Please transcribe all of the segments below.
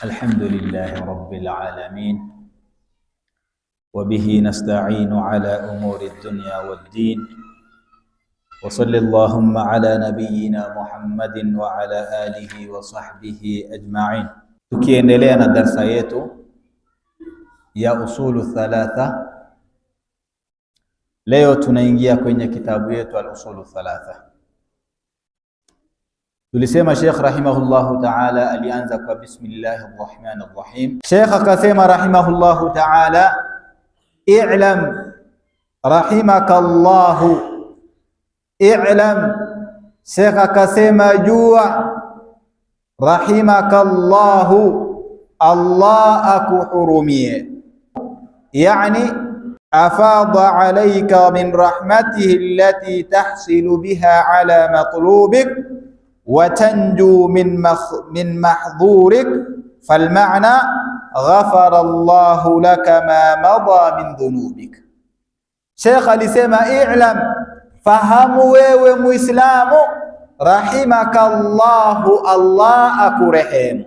الحمد لله رب العالمين وبه نستعين على أمور الدنيا والدين وصلى اللهم على نبينا محمد وعلى آله وصحبه أجمعين. Tukiendelea na darsa yetu ya usulu thalatha, leo tunaingia kwenye kitabu yetu al-usulu thalatha. Tulisema Sheikh rahimahullahu ta'ala alianza kwa bismillahir rahmanir rahim. Sheikh akasema rahimahullahu ta'ala, i'lam rahimakallahu, i'lam. Sheikh akasema jua, rahimakallahu, Allah akuhurumie, yani afadha alayka min rahmatihi allati tahsilu biha ala matlubik وتنجو من محظورك، فالمعنى غفر الله لك ما مضى من ذنوبك. Sheikh alisema i'lam, fahamu wewe Muislamu, rahimakallahu, Allah akurehemu,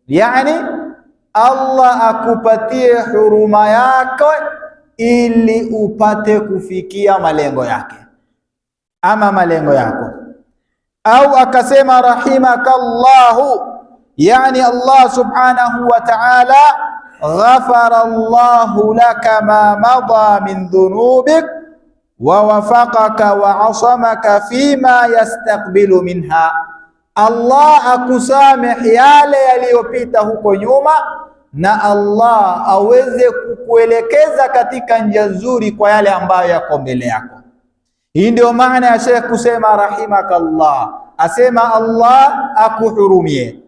yani Allah akupatie huruma yako ili upate kufikia malengo yake ama malengo yako. Au akasema rahimakallahu, yani Allah subhanahu wa ta'ala ghafara Allahu laka ma madha min dhunubik wa wafaqaka wa asamaka fima yastaqbilu minha. Allah akusamehe yale yaliyopita huko nyuma, na Allah aweze kukuelekeza katika njia nzuri kwa yale ambayo yako mbele yako. Hii ndio maana ya Sheikh kusema rahimakallah, asema Allah akuhurumie.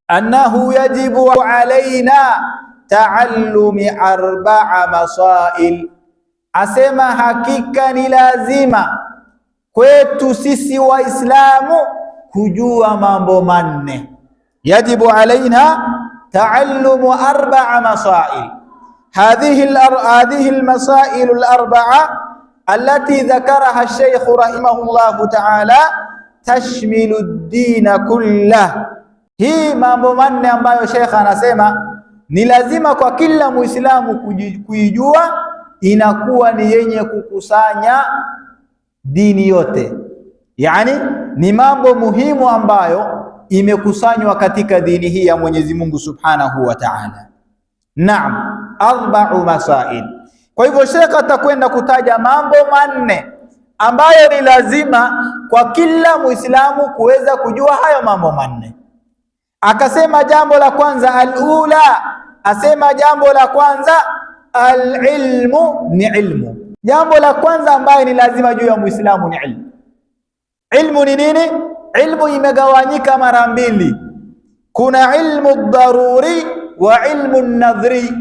Annahu yajibu alaina taallumi arba'a masail, asema hakika ni lazima kwetu sisi Waislamu kujua mambo manne. Yajibu alaina taallumu arba'a masail. Hadhihi almasail alarba'a التي ذكرها الشيخ رحمه الله تعالى تشمل الدين كله. Hii mambo manne ambayo Sheikh anasema ni lazima kwa kila Muislamu kuijua, inakuwa ni yenye kukusanya dini yote, yani ni mambo muhimu ambayo imekusanywa katika dini hii ya Mwenyezi Mungu Subhanahu wa Ta'ala. Naam, arba'u masail. Kwa hivyo Sheikh atakwenda kutaja mambo manne ambayo ni lazima kwa kila Muislamu kuweza kujua hayo mambo manne. Akasema jambo la kwanza, al-ula, asema jambo la kwanza al-ilmu, ni ilmu. Jambo la kwanza ambayo ni lazima juu ya Muislamu ni ilmu. Ilmu ni nini? Ilmu imegawanyika mara mbili. Kuna ilmu daruri wa ilmu nadhri.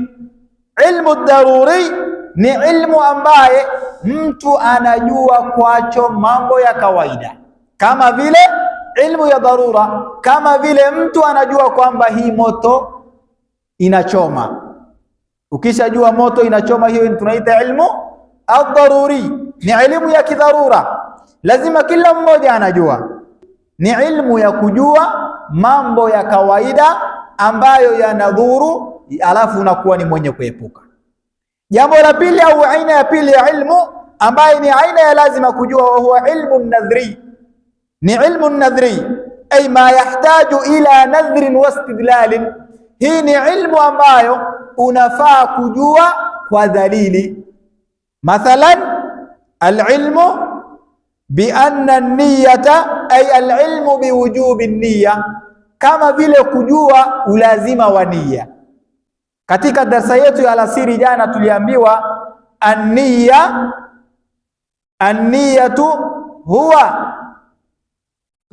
Ilmu daruri ni ilmu ambaye mtu anajua kwacho mambo ya kawaida, kama vile ilmu ya dharura, kama vile mtu anajua kwamba hii moto inachoma. Ukishajua moto inachoma, hiyo tunaita ilmu ad-daruri, ni elimu ya kidharura, lazima kila mmoja anajua. Ni ilmu ya kujua mambo ya kawaida ambayo yanadhuru, alafu unakuwa ni mwenye kuepuka. Jambo la pili au aina ya pili ya ilmu ambayo ni aina ya lazima kujua, wa huwa ilmu nadhri. Ni ilmu nadhri, ay ma yahtaju ila nadhrin wa istidlalin. Hii ni ilmu ambayo unafaa kujua kwa dalili. Mathalan, al-ilmu bi anna an-niyyata, ay al-ilmu bi wujubi an-niyya, kama vile kujua ulazima wa niyya. Katika darsa yetu ya alasiri jana tuliambiwa an-niyatu huwa,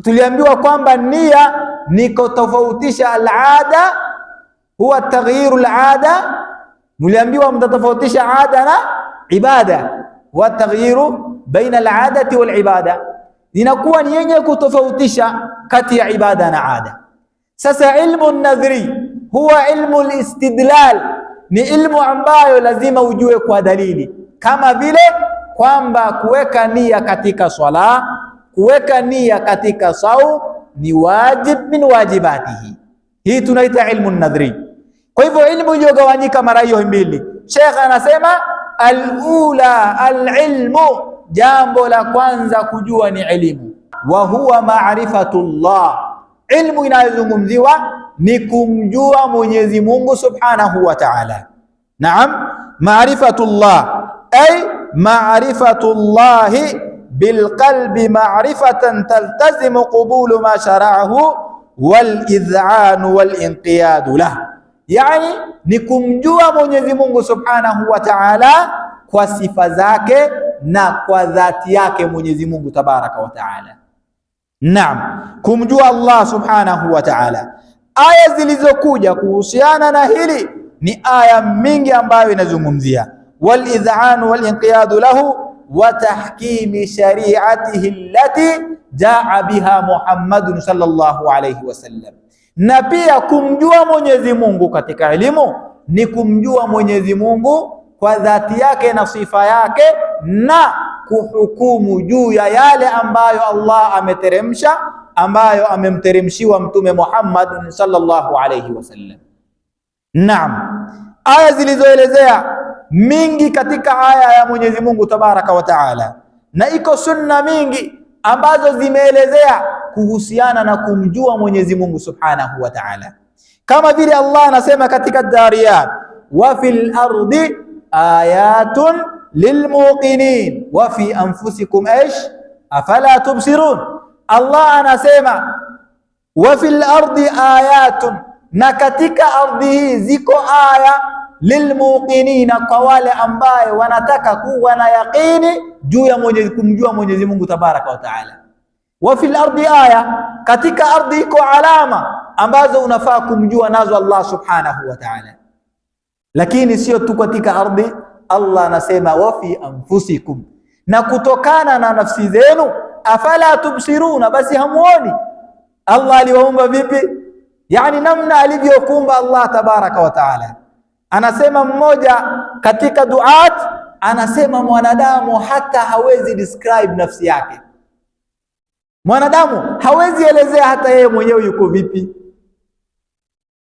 tuliambiwa kwamba nia ni kutofautisha al-ada, huwa taghyiru al-ada. Muliambiwa mtatofautisha ada na ibada, huwa taghyiru baina al-adati wal-ibada, inakuwa ni yenye kutofautisha kati ya ibada na ada. Sasa ilmu an-nadhri huwa ilmu al-istidlal, ni ilmu ambayo lazima ujue kwa dalili, kama vile kwamba kuweka nia katika swala, kuweka nia katika saum ni wajib min wajibatihi. Hii tunaita ilmu nadhri. Kwa hivyo ilmu iliyogawanyika mara hiyo mbili. Sheikh anasema al-ula al-ilmu, jambo la kwanza kujua ni elimu, wa huwa ma'rifatullah. Ilmu inayozungumziwa ni kumjua Mwenyezi Mungu Subhanahu wa Ta'ala. Naam, ma'rifatullah ay ma'rifatullahi bilqalbi ma'rifatan taltazimu qubulu ma shara'ahu wal idh'anu wal inqiyadu lahu. Yani ni kumjua Mwenyezi Mungu Subhanahu wa Ta'ala kwa sifa zake na kwa dhati yake Mwenyezi Mungu Tabaraka wa Ta'ala. Naam, kumjua Allah Subhanahu wa Ta'ala. Aya zilizokuja kuhusiana na hili ni aya mingi ambayo inazungumzia wal idh'an wal inqiyadu lahu wa tahkimi shari'atihi allati jaa biha Muhammadun sallallahu alayhi wasallam. Na pia kumjua Mwenyezi Mungu katika elimu ni kumjua Mwenyezi Mungu kwa dhati yake na sifa yake, na kuhukumu juu ya yale ambayo Allah ameteremsha, ambayo amemteremshiwa Mtume Muhammad sallallahu alayhi wasallam. Naam, aya zilizoelezea mingi katika aya ya Mwenyezi Mungu Tabaraka wa Taala, na iko sunna mingi ambazo zimeelezea kuhusiana na kumjua Mwenyezi Mungu Subhanahu wa Ta'ala, kama vile Allah anasema katika Dhariyat, wa fil ardi ayatun lilmuqinin wa fi anfusikum ish afala tubsirun. Allah anasema wa fil ardi ayatun, na katika ardhi hii ziko aya lilmuqinina, kwa wale ambaye wanataka kuwa na yaqini juu ya kumjua Mwenyezi Mungu Tabaraka wa Taala. Wa fil ardi aya, katika ardhi iko alama ambazo unafaa kumjua nazo Allah Subhanahu wa Taala. Lakini sio tu katika ardhi, Allah anasema wa fi anfusikum, na kutokana na nafsi zenu, afala tubsiruna, basi hamuoni. Allah aliwaumba vipi? Yani namna alivyokuumba Allah Tabaraka wa Taala. Anasema mmoja katika duat, anasema mwanadamu hata hawezi describe nafsi yake. Mwanadamu hawezi elezea hata yeye mwenyewe yuko vipi.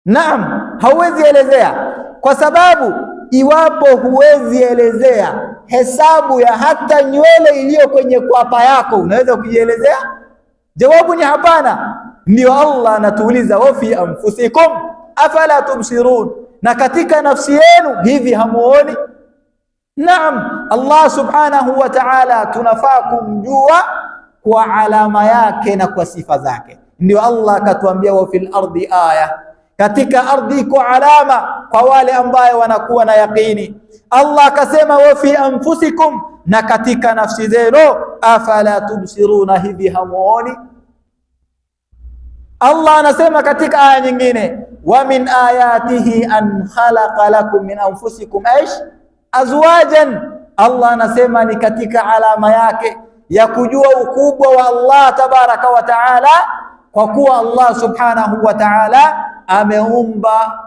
Naam, hawezi elezea, kwa sababu iwapo huwezi elezea hesabu ya hata nywele iliyo kwenye kwapa yako, unaweza kujielezea? Jawabu ni hapana. Ndio Allah anatuuliza wa fi anfusikum afala tubsirun, na katika nafsi yenu hivi hamuoni? Naam, Allah Subhanahu wa Ta'ala tunafaa kumjua kwa alama yake na kwa sifa zake. Ndio Allah akatuambia wa fil ardi aya, katika ardhi iko alama kwa wale ambaye wanakuwa na yaqini. Allah akasema wa fi anfusikum, na katika nafsi zenu, afala tubsiruna, hivi hamuoni? Allah anasema katika aya nyingine, wa min ayatihi an khalaqa lakum min anfusikum ish azwajan. Allah anasema ni katika alama yake ya kujua ukubwa wa Allah Tabaraka wa Taala, kwa kuwa Allah Subhanahu wa Taala ameumba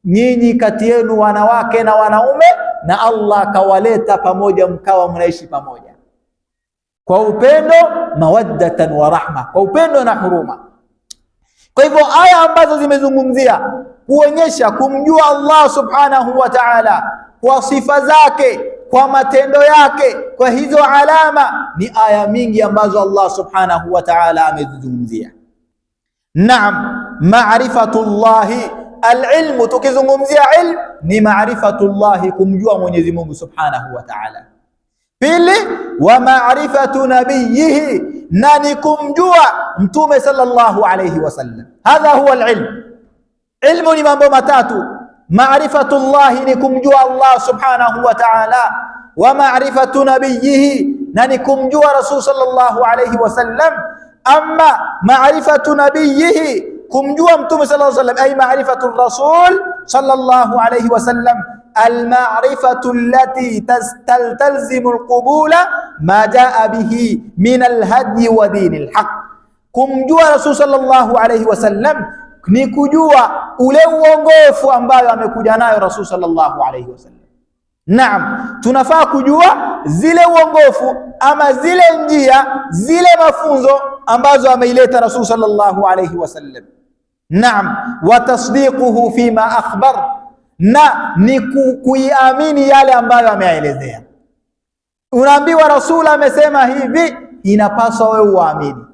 nyinyi kati yenu wanawake na wanaume, na Allah akawaleta pamoja, mkawa mnaishi pamoja kwa upendo, mawaddatan wa rahma, kwa upendo na huruma. Kwa hivyo aya ambazo zimezungumzia kuonyesha kumjua Allah Subhanahu wa Ta'ala kwa sifa zake, kwa matendo yake, kwa hizo alama, ni aya mingi ambazo Allah Subhanahu wa Ta'ala amezungumzia. Naam, ma'rifatullahi alilmu, tukizungumzia ilmu ni ma'rifatullahi, kumjua Mwenyezi Mungu Subhanahu wa Ta'ala. Pili, wa ma'rifatu nabiyhi, na ni kumjua Mtume sallallahu alayhi wasallam. Hadha huwa alilm. Ilmu ni mambo matatu. Ma'rifatullahi ni kumjua Allah Subhanahu wa Ta'ala, wa ma'rifatu nabiyhi, na ni kumjua Rasul sallallahu alayhi wasallam. Amma ma'rifatu nabiyhi, kumjua Mtume sallallahu alayhi wasallam, ay ma'rifatu Rasul sallallahu alayhi wasallam, al-ma'rifatu allati tastalzimu al-qubula ma jaa bihi min al-hadi wa dinil haq. Kumjua Rasul sallallahu alayhi wasallam ni kujua ule uongofu ambayo amekuja nayo Rasul sallallahu alayhi wasallam. Naam, tunafaa kujua zile uongofu ama zile njia, zile mafunzo ambazo ameileta Rasul sallallahu alayhi wasallam. Naam, wa tasdiquhu fima akhbar, na ni kuiamini yale ambayo ameelezea. Unaambiwa Rasul amesema hivi, inapaswa wewe uamini.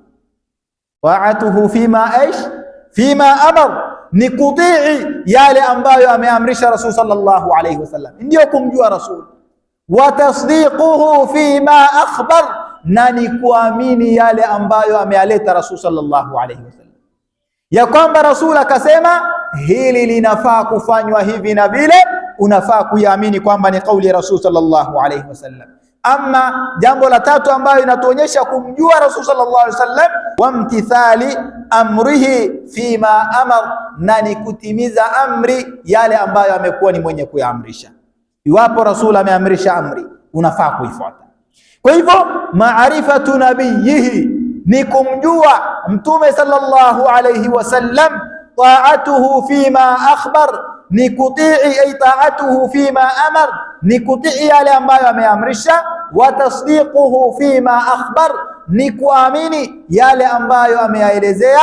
Ta'atuhu fima amar, ni kutii yale ambayo ameamrisha Rasul sallallahu alayhi wasallam, ndio kumjua Rasul. Wa tasdiquhu fima akhbar, na ni kuamini yale ambayo amealeta Rasul sallallahu alayhi wasallam, ya kwamba Rasul akasema hili linafaa kufanywa hivi na vile, unafaa kuiamini kwamba ni kauli ya Rasul sallallahu alayhi wasallam. Ama jambo la tatu ambayo inatuonyesha kumjua Rasul sallallahu alayhi wasallam, wamtithali amrihi fima amar, na ni kutimiza amri yale ambayo amekuwa ni mwenye kuyaamrisha. Iwapo Rasul ameamrisha amri, unafaa kuifuata. Kwa hivyo maarifatu nabiyihi ni kumjua Mtume sallallahu alayhi wasallam, ta'atuhu fima akhbar, ni kutii, ay ta'atuhu fima amar, ni kutii yale ambayo ameamrisha. Wa tasdiquhu fima akhbar, ni kuamini yale ambayo ameyaelezea.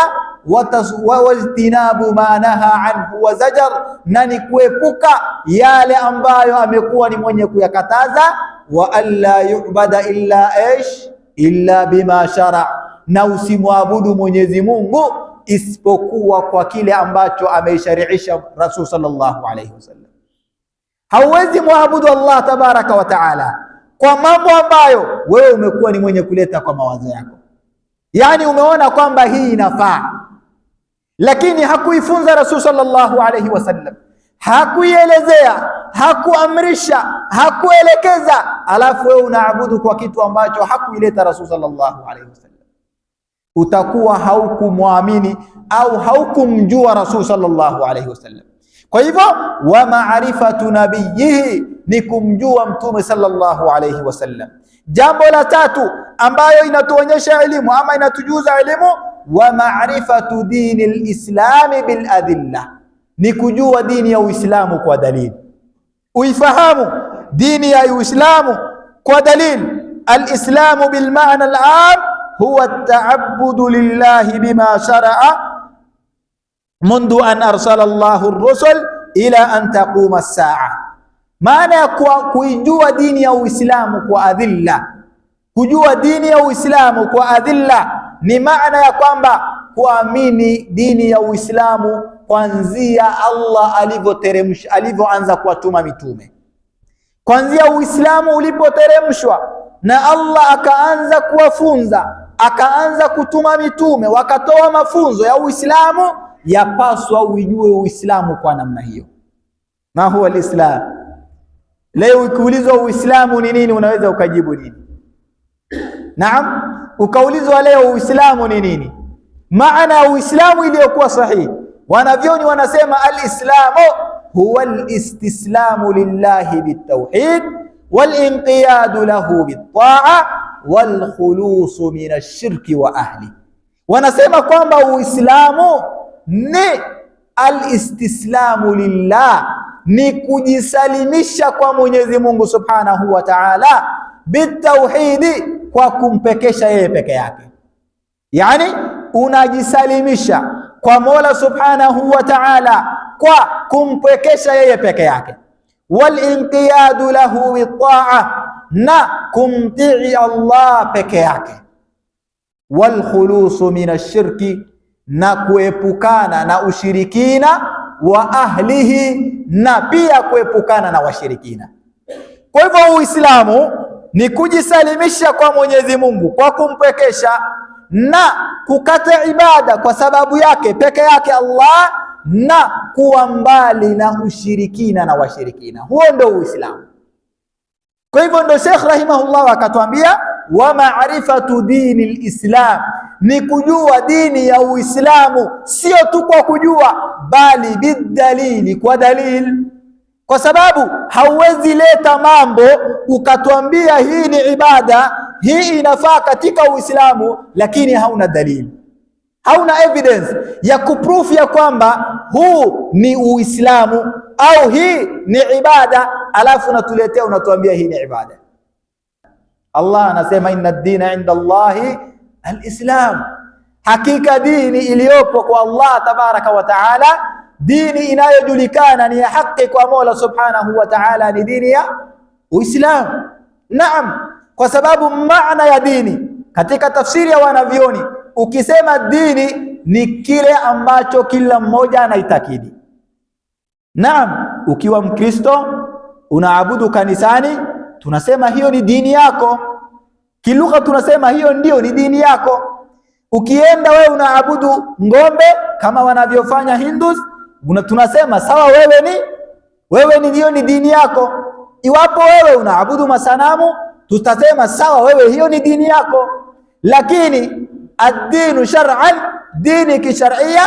Wa ijtinabu ma naha anhu wa zajar, na ni kuepuka yale ambayo amekuwa ni mwenye kuyakataza. Wa alla yu'bada illa bima shara, na usimwabudu Mwenyezi Mungu isipokuwa kwa kile ambacho ameishariisha Rasul sallallahu alayhi wasallam. Hauwezi muabudu Allah tabaraka wa taala kwa mambo ambayo wewe umekuwa ni mwenye kuleta kwa mawazo yako, yani umeona kwamba hii inafaa, lakini hakuifunza Rasul sallallahu alayhi wasallam, hakuielezea, hakuamrisha, hakuelekeza, alafu wewe unaabudu kwa kitu ambacho hakuileta Rasul sallallahu alayhi wasallam, utakuwa haukumwamini au haukumjua Rasul sallallahu alayhi wasallam. Kwa hivyo wa ma'rifatu nabiyihi ni kumjua Mtume sallallahu alayhi wasallam. Jambo la tatu ambayo inatuonyesha elimu ama inatujuza elimu, wa ma'rifatu dini al-islami bil adilla, ni kujua dini ya Uislamu kwa dalili. Uifahamu dini ya Uislamu kwa dalili. Al-islamu bil ma'na al-'am huwa at-ta'abbudu lillahi bima shara'a mundu an arsala Allahu ar-rusul ila an taquma as-sa'a. Maana ya kuijua dini ya Uislamu kwa adilla, kujua dini ya Uislamu kwa adilla ni maana ya kwamba kuamini dini ya Uislamu kuanzia Allah alivyoteremsha, alivyoanza kuwatuma mitume, kuanzia Uislamu ulipoteremshwa na Allah akaanza kuwafunza, akaanza kutuma mitume wakatoa mafunzo ya Uislamu, yapaswa uijue Uislamu kwa namna hiyo. Ma huwa al-Islam? Leo ukiulizwa Uislamu ni nini, unaweza ukajibu nini? Naam, ukaulizwa leo Uislamu ni nini, maana ya Uislamu iliyokuwa sahihi, wanavyoni wanasema al-Islamu huwa al-istislamu lillahi bitawhid wal-inqiyadu lahu bit-ta'a wal-khulusu min ash-shirki wa ahli. Wanasema kwamba Uislamu ni al-istislamu lillah, ni kujisalimisha kwa Mwenyezi Mungu Subhanahu wa Ta'ala, bitauhidi, kwa kumpekesha yeye peke yake. Yani unajisalimisha kwa Mola Subhanahu wa Ta'ala kwa kumpekesha yeye peke yake. Wal inqiyadu lahu bitta'a, na kumtii Allah peke yake. Wal khulusu min ash-shirki, na kuepukana na ushirikina, wa ahlihi, na pia kuepukana na washirikina. Kwa hivyo Uislamu ni kujisalimisha kwa Mwenyezi Mungu kwa kumpekesha na kukata ibada kwa sababu yake peke yake Allah, na kuwa mbali na ushirikina na washirikina. Huo ndio Uislamu. Kwa hivyo ndio Sheikh rahimahullah akatuambia wa ma'rifatu dini al-Islam, ni kujua dini ya Uislamu, sio tu kwa kujua, bali bidalili, kwa dalili. Kwa sababu hauwezi leta mambo ukatuambia hii ni ibada, hii inafaa katika Uislamu, lakini hauna dalili, hauna evidence ya kuproof ya kwamba huu ni Uislamu au hii ni ibada, alafu unatuletea unatuambia hii ni ibada. Allah anasema inna ad-dina 'inda Allahi al-Islam. Hakika dini iliyopo kwa Allah tabaraka wa taala, dini inayojulikana ni ya haki kwa Mola subhanahu wa taala, ni dini ya Uislamu. Naam, kwa sababu maana ya dini katika tafsiri ya wanavyoni, ukisema dini ni kile ambacho kila mmoja anaitakidi. Naam, ukiwa Mkristo unaabudu kanisani, tunasema hiyo ni dini yako. Kilugha tunasema hiyo ndio ni dini yako. Ukienda wewe unaabudu ng'ombe kama wanavyofanya Hindus, tunasema sawa, wewe ni hiyo ni dini yako. Iwapo wewe unaabudu masanamu, tutasema sawa, wewe hiyo ni dini yako. Lakini ad-dinu shar'an, dini kisharia,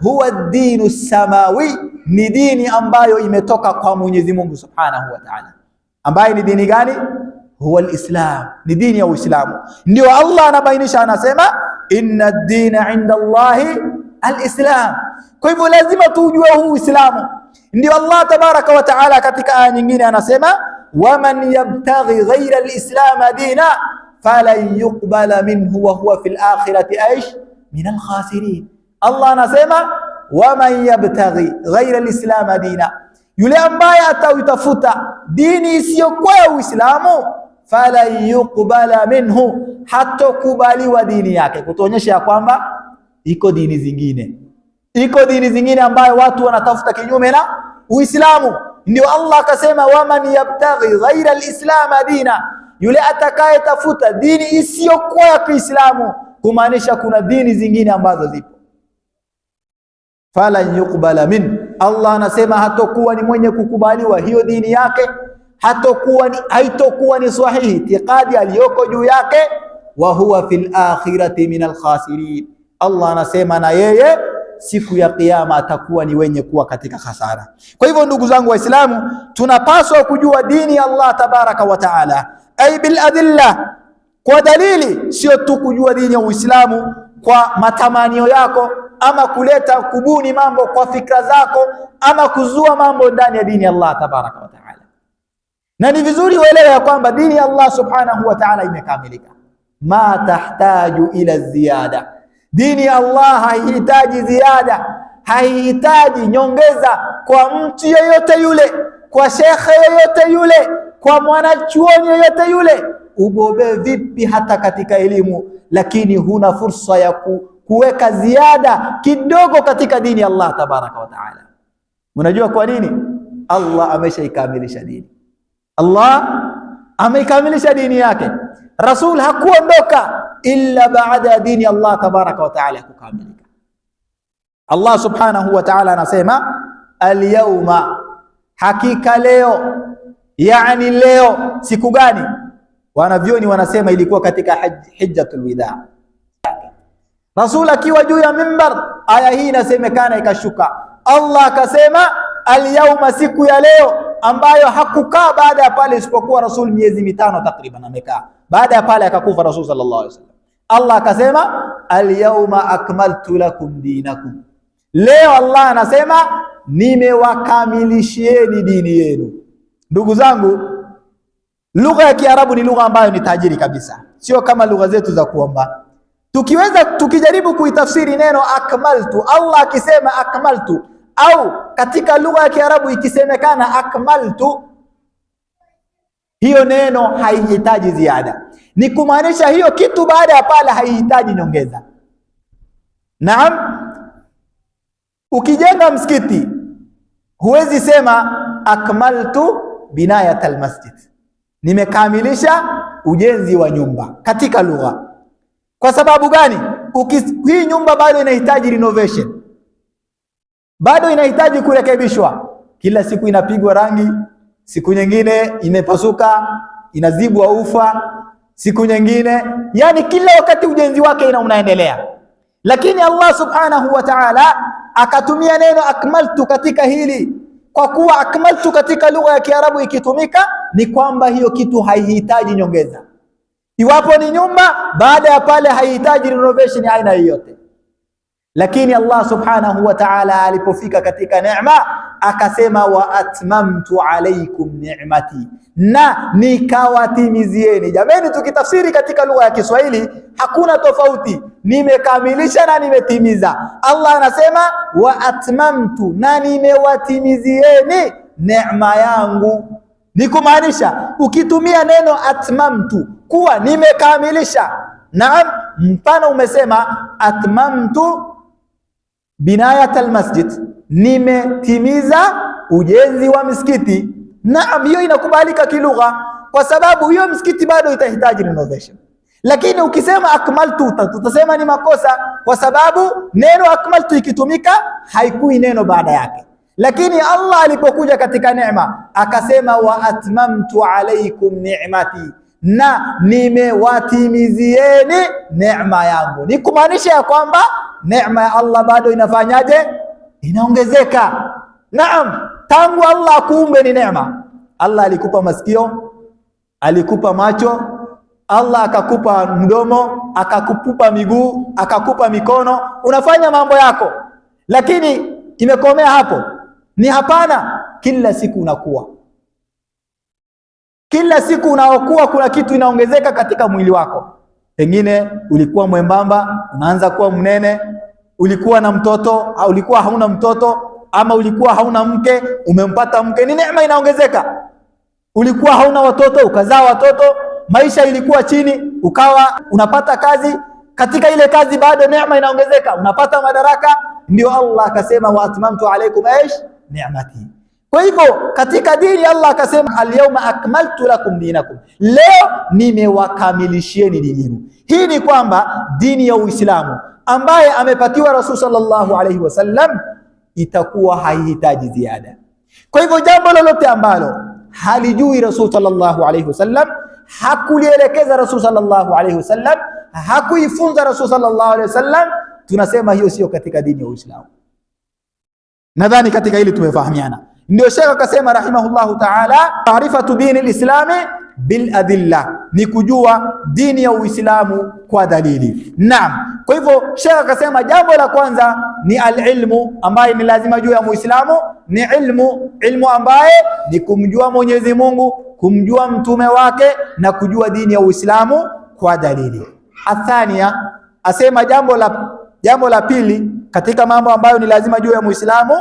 huwa ad-dinu samawi, ni dini ambayo imetoka kwa Mwenyezi Mungu Subhanahu wa Ta'ala. Ambaye ni dini gani? Huwa al-Islam, ni dini ya Uislamu. Ndio Allah anabainisha, anasema inna ad-dina 'inda Allahi al-Islam. Kwa hivyo lazima tujue huu Uislamu. Ndio Allah tabaraka wa taala katika aya nyingine anasema waman yabtaghi ghayra al-islam dina falan yuqbala minhu wa huwa fil akhirati aish min al-khasirin. Allah anasema waman yabtaghi ghayra al-islam dina, yule ambaye ataitafuta dini isiyokuwa ya Uislamu, falan yuqbala minhu, hatokubaliwa dini yake. Kutuonyesha kwamba iko dini zingine ambayo watu wanatafuta kinyume na Uislamu. Ndio Allah akasema waman yabtaghi ghayra al-islam dina, yule atakayetafuta dini isiyokuwa ya Kiislamu, kumaanisha kuna dini zingine ambazo zipo, falan yuqbala min, Allah anasema hatokuwa ni mwenye kukubaliwa hiyo dini yake, haitokuwa ni sahihi itikadi aliyoko juu yake, wa huwa fil akhirati min al-khasirin. Allah anasema na yeye siku ya kiyama atakuwa ni wenye kuwa katika hasara. Kwa hivyo ndugu zangu Waislamu, tunapaswa kujua dini ya Allah tabaraka wa taala, ay bil adilla, kwa dalili, sio tu kujua dini ya Uislamu kwa matamanio yako, ama kuleta kubuni mambo kwa fikra zako, ama kuzua mambo ndani ya dini ya Allah tabaraka wa taala. Na ni vizuri uelewe ya kwamba dini ya Allah subhanahu wa taala imekamilika, ma tahtaju ila ziyada. Dini ya Allah haihitaji ziada, haihitaji nyongeza kwa mtu yeyote yule, kwa shekhe yeyote yule, kwa mwanachuoni yeyote yule. Ubobe vipi hata katika elimu, lakini huna fursa ya kuweka ziada kidogo katika dini ya Allah tabaraka wa taala. Unajua kwa nini? Allah ameshaikamilisha dini. Allah ameikamilisha dini yake. Rasul hakuondoka illa baada dini Allah tabaraka wa taala kukamilika. Allah subhanahu wa taala anasema al-yawma, hakika leo, yani leo. Siku gani? Wanavyoni wanasema ilikuwa katika hijjatul wida, Rasul akiwa juu ya mimbar. Aya hii inasemekana ikashuka, Allah akasema al-yawma, siku ya leo, ambayo hakukaa baada ya pale isipokuwa Rasul miezi 5 takriban amekaa. Baada ya pale akakufa Rasul sallallahu alaihi wasallam. Allah akasema al-yawma akmaltu lakum dinakum, leo Allah anasema nimewakamilishieni dini yenu. Ndugu zangu, lugha ya Kiarabu ni lugha ambayo ni tajiri kabisa, sio kama lugha zetu za kuomba. Tukijaribu kuitafsiri neno akmaltu, Allah akisema akmaltu, au katika lugha ya Kiarabu ikisemekana akmaltu, hiyo neno haihitaji ziada, ni kumaanisha hiyo kitu baada ya pale haihitaji nyongeza. Naam, ukijenga msikiti huwezi sema akmaltu binayat almasjid, nimekamilisha ujenzi wa nyumba katika lugha. Kwa sababu gani? Hii nyumba bado inahitaji renovation, bado inahitaji kurekebishwa. Kila siku inapigwa rangi, siku nyingine imepasuka, inazibwa ufa, siku nyingine, yani kila wakati ujenzi wake unaendelea. Lakini Allah subhanahu wa ta'ala akatumia neno akmaltu katika hili, kwa kuwa akmaltu katika lugha ya Kiarabu ikitumika ni kwamba hiyo kitu haihitaji nyongeza. Iwapo ni nyumba, baada ya pale haihitaji renovation aina yoyote. Lakini Allah subhanahu wa ta'ala alipofika katika neema akasema, wa atmamtu alaykum ni'mati, na nikawatimizieni. Jamani, tukitafsiri katika lugha ya Kiswahili hakuna tofauti, nimekamilisha na nimetimiza. Allah anasema wa atmamtu, na nimewatimizieni neema yangu. Ni kumaanisha ukitumia neno atmamtu kuwa nimekamilisha. Naam, mfano umesema atmamtu binayat almasjid, nimetimiza ujenzi wa msikiti. Naam, hiyo inakubalika kilugha, kwa sababu hiyo msikiti bado itahitaji renovation. Lakini ukisema akmaltu, tutasema ni makosa, kwa sababu neno akmaltu ikitumika haikui neno baada yake. Lakini Allah alipokuja katika neema akasema wa atmamtu alaykum ni'mati, na nimewatimizieni neema yangu. Ni kumaanisha ya kwamba neema ya Allah bado inafanyaje? Inaongezeka. Naam, tangu Allah akuumbe ni neema. Allah alikupa masikio, alikupa macho, Allah akakupa mdomo, akakupa miguu, akakupa mikono, unafanya mambo yako. Lakini imekomea hapo? Ni hapana. Kila siku unakuwa, kila siku unaokuwa kuna kitu inaongezeka katika mwili wako. Pengine ulikuwa mwembamba, unaanza kuwa mnene. Ulikuwa na mtoto au ulikuwa hauna mtoto, ama ulikuwa hauna mke, umempata mke, ni neema inaongezeka. Ulikuwa hauna watoto, ukazaa watoto. Maisha ilikuwa chini, ukawa unapata kazi, katika ile kazi bado neema inaongezeka, unapata madaraka. Ndio Allah akasema wa atmamtu alaykum ni'mati. Kwa hivyo katika dini Allah akasema al-yawma akmaltu lakum dinakum, leo nimewakamilishieni dini yenu. Hii ni kwamba dini ya Uislamu ambaye amepatiwa Rasul sallallahu alayhi wasallam itakuwa haihitaji ziada. Kwa hivyo jambo lolote ambalo halijui Rasul sallallahu alayhi wasallam, hakulielekeza Rasul sallallahu alayhi wasallam, hakuifunza Rasul sallallahu alayhi wasallam, tunasema hiyo sio katika dini ya Uislamu. Nadhani katika hili tumefahamiana. Ndio Sheikh akasema rahimahullahu ta'ala, maarifatu dini al-islami bil adilla, ni kujua dini ya Uislamu kwa dalili. Naam, kwa hivyo Sheikh akasema jambo la kwanza ni al-ilmu, ambaye ni lazima juu ya Muislamu, ni ilmu ambaye ni kumjua Mwenyezi Mungu, kumjua mtume wake, na kujua dini ya Uislamu kwa dalili. Athania, asema jambo la pili katika mambo ambayo ni lazima juu ya Muislamu,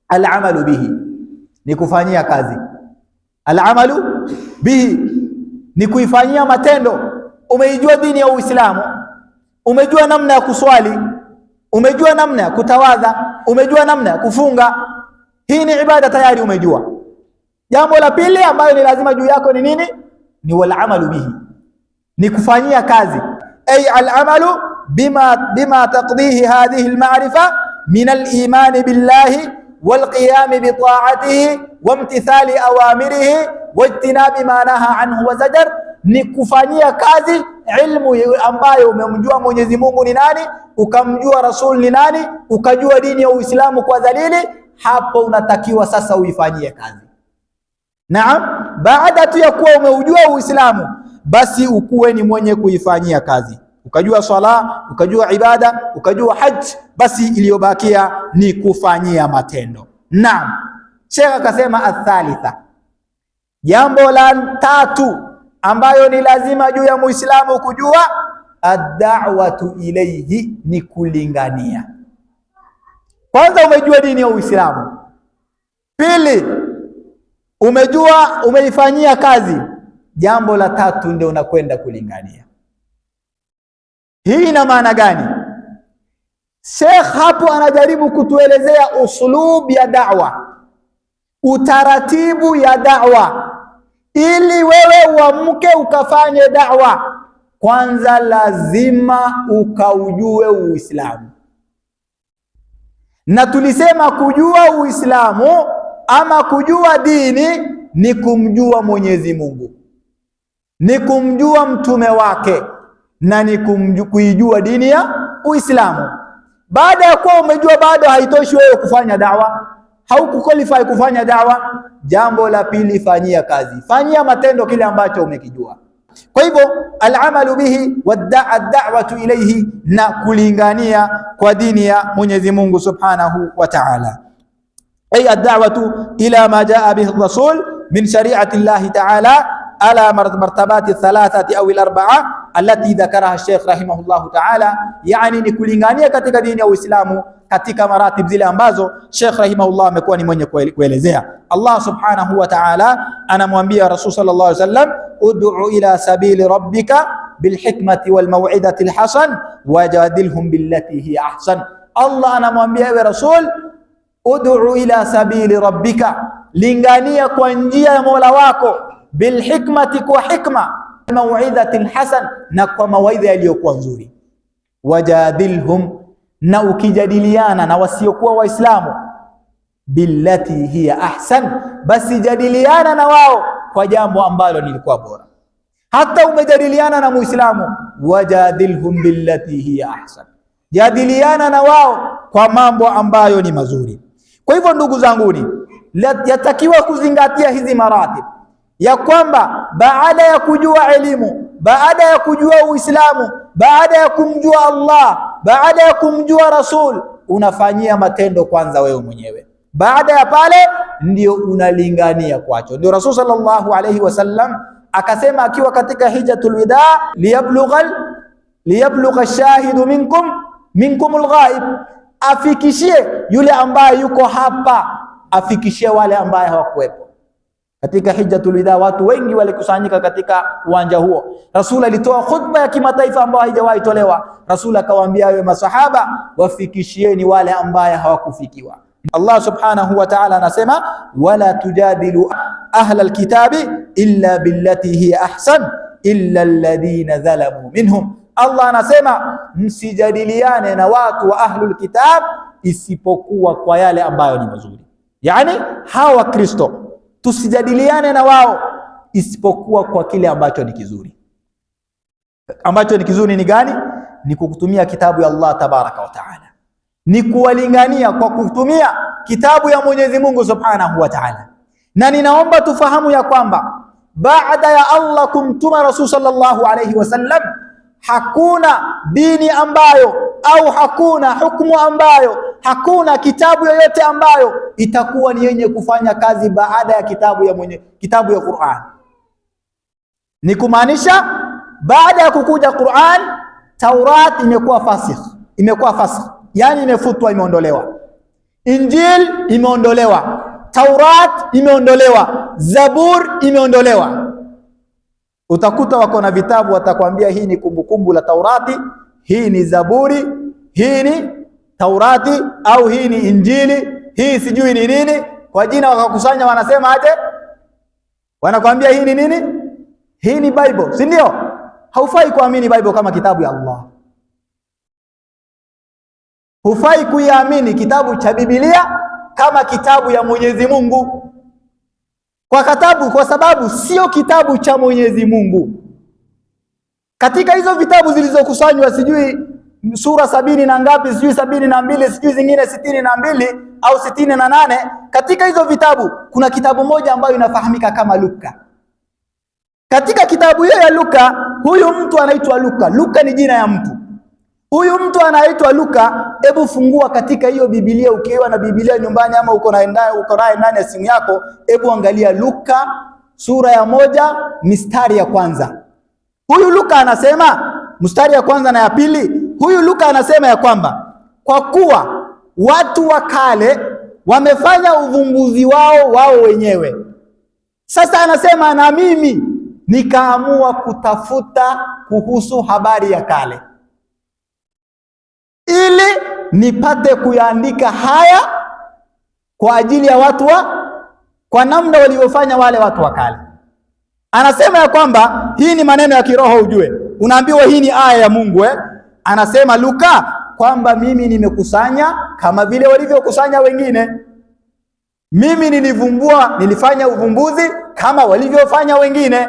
al-amalu bihi, ni kufanyia kazi. Al-amalu bihi ni kuifanyia matendo. Umeijua dini ya Uislamu, umejua namna ya kuswali, umejua namna ya kutawadha, umejua namna ya kufunga, hii ni ibada tayari umejua. Jambo la pili ambayo ni lazima juu yako ni nini? Ni wal-amalu bihi, ni kufanyia kazi. Ay al-amalu bima taqdihi hadhihi al-ma'rifa min al-iman billahi والقيام بطاعته وامتثال أوامره واجتناب ما نهى عنه وزجر. Ni kufanyia kazi ilmu ambayo umemjua Mwenyezi Mungu ni nani, ukamjua Rasul ni nani, ukajua dini ya Uislamu kwa dalili. Hapo unatakiwa sasa uifanyie kazi. Naam, baada tu ya kuwa umeujua Uislamu, basi ukuwe ni mwenye kuifanyia kazi. Ukajua swala, ukajua ibada, ukajua haji, basi iliyobakia ni kufanyia matendo. Naam, Sheikh akasema athalitha, jambo la tatu ambayo ni lazima juu ya Muislamu kujua, ad-da'watu ilayhi, ni kulingania. Kwanza umejua dini ya Uislamu, pili umejua, umeifanyia kazi, jambo la tatu ndio unakwenda kulingania. Hii ina maana gani? Sheikh hapo anajaribu kutuelezea usulub ya da'wa, utaratibu ya da'wa. Ili wewe uamke ukafanye da'wa, kwanza lazima ukaujue Uislamu. Na tulisema kujua Uislamu ama kujua dini ni kumjua Mwenyezi Mungu, ni kumjua mtume wake, na ni kuijua dini ya Uislamu. Baada ya kuwa umejua, bado haitoshi wewe kufanya da'wa, haukuqualify kufanya da'wa. Jambo la pili, fanyia kazi, fanyia matendo kile ambacho umekijua. Kwa hivyo alamalu bihi wad'awatu ilayhi, na kulingania kwa dini ya Mwenyezi Mungu Subhanahu wa Ta'ala. Ay ad-da'watu ila ma jaa bihi ar-rasul min shari'ati Allah Ta'ala ala martabati thalathati au al-arba'a allati dhakaraha Sheikh rahimahullahu ta'ala, yani ni kulingania katika dini ya Uislamu katika maratib zile ambazo Sheikh rahimahullah amekuwa ni mwenye kuelezea. Allah Subhanahu wa Ta'ala anamwambia Rasul sallallahu alaihi wasallam, ud'u ila sabili rabbika bilhikmati walmaw'idati alhasan wajadilhum billati hiya ahsan. Allah anamwambia ewe Rasul, ud'u ila sabili rabbika, lingania kwa njia ya Mola wako, bilhikmati, kwa hikma, maw'idati alhasan, na kwa mawaidha yaliyokuwa nzuri, wajadilhum, na ukijadiliana na wasiokuwa Waislamu, billati hiya ahsan, basi jadiliana na wao kwa jambo ambalo lilikuwa bora. Hata umejadiliana na Muislamu, wajadilhum billati hiya ahsan, jadiliana na wao kwa mambo ambayo ni mazuri. Kwa hivyo ndugu zanguni, yatakiwa kuzingatia hizi maratib ya kwamba baada ya kujua elimu, baada ya kujua Uislamu, baada ya kumjua Allah, baada ya kumjua Rasul, unafanyia matendo kwanza wewe mwenyewe. Baada ya pale ndio unalingania kwacho. Ndio Rasul sallallahu alayhi wasallam akasema akiwa katika hijjatul wida, liyablugha shahidu minkum alghaib, afikishie yule ambaye yuko hapa, afikishie wale ambaye hawakuwepo. Katika hijjatul wida watu wengi walikusanyika katika uwanja huo. Rasul alitoa khutba ya kimataifa ambayo haijawahi tolewa. Rasul akawaambia wewe masahaba, wafikishieni wale ambaye hawakufikiwa. Allah Subhanahu wa Ta'ala anasema, wala tujadilu ahla alkitabi illa billati hiya ahsan illa alladhina dhalamu minhum. Allah anasema msijadiliane na watu wa ahlul kitab isipokuwa kwa yale ambayo ni mazuri. Yani hawa Kristo tusijadiliane na wao isipokuwa kwa kile ambacho ni kizuri. Ambacho ni kizuri ni gani? Ni kukutumia kitabu ya Allah tabaraka wa taala, ni kuwalingania kwa kutumia kitabu ya Mwenyezi Mungu Subhanahu wa Ta'ala. Na ninaomba tufahamu ya kwamba baada ya Allah kumtuma Rasul sallallahu alayhi wasallam, hakuna dini ambayo au hakuna hukumu ambayo, hakuna kitabu yoyote ambayo itakuwa ni yenye kufanya kazi baada ya kitabu ya Qur'an. Ni kumaanisha baada ya kukuja Qur'an, Taurat imekuwa fasikh, yani imefutwa, imeondolewa. Injil imeondolewa, Taurat imeondolewa, Zabur imeondolewa. Utakuta wako na vitabu watakwambia hii ni kumbukumbu la Taurati, hii ni Zaburi, hii ni Taurati, au hii ni Injili, hii sijui ni nini. Kwa jina wakakusanya, wanasema aje? Wanakwambia hii ni nini? Hii ni Bible, si ndio? Haufai kuamini Bible kama kitabu ya Allah. Hufai kuiamini kitabu cha Biblia kama kitabu ya Mwenyezi Mungu. Kwa sababu sio kitabu cha Mwenyezi Mungu. Katika hizo vitabu zilizokusanywa, sijui sura 70 na ngapi, sijui 72, sijui zingine 62 au 68, katika hizo vitabu kuna kitabu moja ambayo inafahamika kama Luka. Katika kitabu hiyo ya Luka, huyu mtu anaitwa Luka. Luka ni jina ya mtu. Huyu mtu anaitwa Luka. Hebu fungua katika hiyo Biblia, ukiwa na Biblia nyumbani ama uko naye ndani ya simu yako, hebu angalia Luka sura ya 1 mistari ya kwanza. Huyu Luka anasema, mstari ya kwanza na ya pili, huyu Luka anasema ya kwamba kwa kuwa watu wa kale wamefanya uvumbuzi wao wenyewe, sasa anasema na mimi nikaamua kutafuta kuhusu habari ya kale ili nipate kuyaandika haya kwa ajili ya watu kwa namna waliofanya wale watu wa kale. Anasema ya kwamba hii ni maneno ya kiroho, ujue. Unaambiwa hii ni aya ya Mungu Anasema Luka kwamba mimi nimekusanya kama vile walivyokusanya wengine. Mimi nilifanya uvumbuzi kama walivyofanya wengine.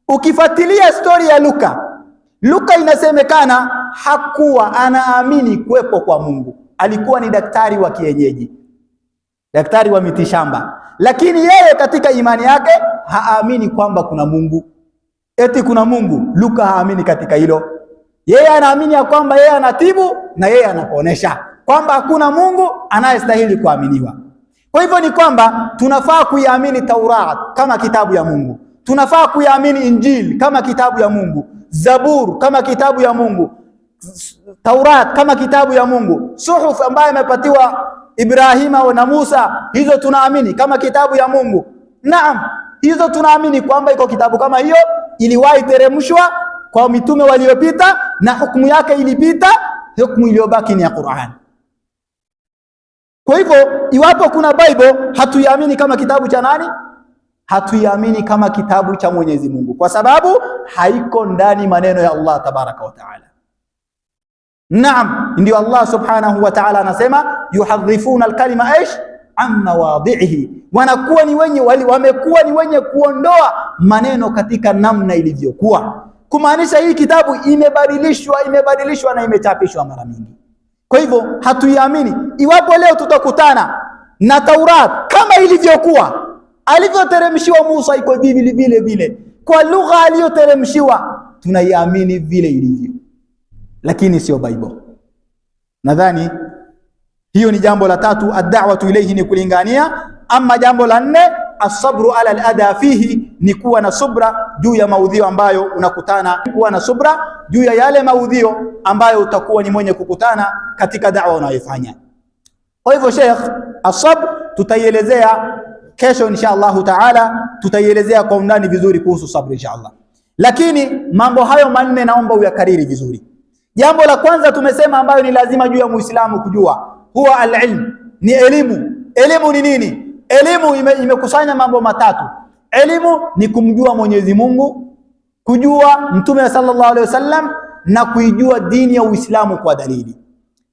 Ukifuatilia story ya Luka inasemekana hakuwa anaamini kuwepo kwa Mungu. Alikuwa ni daktari wa kienyeji, daktari wa mitishamba, lakini yeye katika imani yake haamini kwamba kuna Mungu. eti kuna Mungu. Luka haamini katika hilo. Yeye anaamini ya kwamba yeye anatibu na yeye anaponesha, kwamba hakuna Mungu anayestahili kuaminiwa. Kwa hivyo ni kwamba tunafaa kuiamini Taurat kama kitabu ya Mungu, tunafaa kuiamini Injili kama kitabu ya Mungu, Zabur kama kitabu ya Mungu, Taurat kama kitabu ya Mungu, suhuf ambayo imepatiwa Ibrahima na Musa, hizo tunaamini kama kitabu ya Mungu. Naam, hizo tunaamini kwamba iko kitabu kama hiyo iliwahi teremshwa kwa mitume waliopita na hukumu yake ilipita, hukumu iliyobaki ni ya Qur'an. Kwa hivyo iwapo kuna Bible, hatuiamini kama kitabu cha nani? Hatuiamini kama kitabu cha Mwenyezi Mungu, kwa sababu haiko ndani maneno ya Allah tabaraka wa taala. Naam, ndio Allah subhanahu wa ta'ala anasema yuhadhifuna alkalima aish an mawadhihi, wamekuwa ni wenye kuondoa maneno katika namna ilivyokuwa, kumaanisha hii kitabu imebadilishwa na imechapishwa mara mingi. Kwa hivyo hatuiamini. Iwapo leo tutakutana na Taurat kama ilivyokuwa, alivyoteremshiwa Musa, iko vile vile kwa lugha aliyoteremshiwa, tunaiamini vile ilivyo, lakini sio Bible. Nadhani hiyo ni jambo la tatu. Ad-da'watu ilayhi ni kulingania. Ama jambo la nne, as-sabru ala al-adha fihi, ni kuwa na subra juu ya maudhio ambayo unakutana, kuwa na subra juu ya yale maudhio ambayo utakuwa ni mwenye kukutana katika da'wa unayofanya. Kwa hivyo Sheikh, as-sabr tutaielezea kesho insha Allah taala, tutaielezea kwa undani vizuri kuhusu sabr insha Allah. Lakini mambo hayo manne naomba uyakariri vizuri. Jambo la kwanza tumesema ambayo ni lazima juu ya Muislamu kujua, huwa al-ilm, ni elimu. Elimu ni nini? Elimu imekusanya mambo matatu. Elimu ni kumjua Mwenyezi Mungu, kujua Mtume sallallahu alaihi wasallam, na kuijua dini ya Uislamu kwa dalili.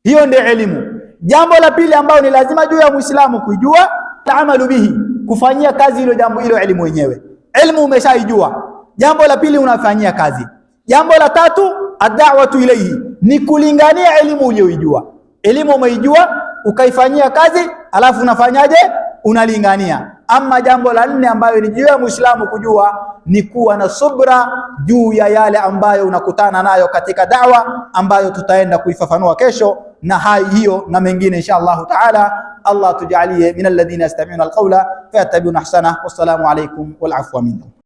Hiyo ndio elimu. Jambo la pili ambalo ni lazima juu ya Muislamu kujua, taamalu bihi, kufanyia kazi hilo jambo, hilo elimu yenyewe. Elimu umeshaijua, jambo la pili unafanyia kazi. Jambo la tatu, ad-da'watu ilayhi, ni kulingania elimu uliyoijua. Elimu umeijua ukaifanyia kazi, alafu unafanyaje? Unalingania. Ama jambo la nne ambayo ni juu ya Muislamu kujua, ni kuwa na subra juu ya yale ambayo unakutana nayo katika da'wa, ambayo tutaenda kuifafanua kesho, na hiyo na mengine insha Allah taala. Allah tujalie min alladhina yastami'una alqawla fayattabi'una ahsana. Wassalamu alaykum wal afwa minkum.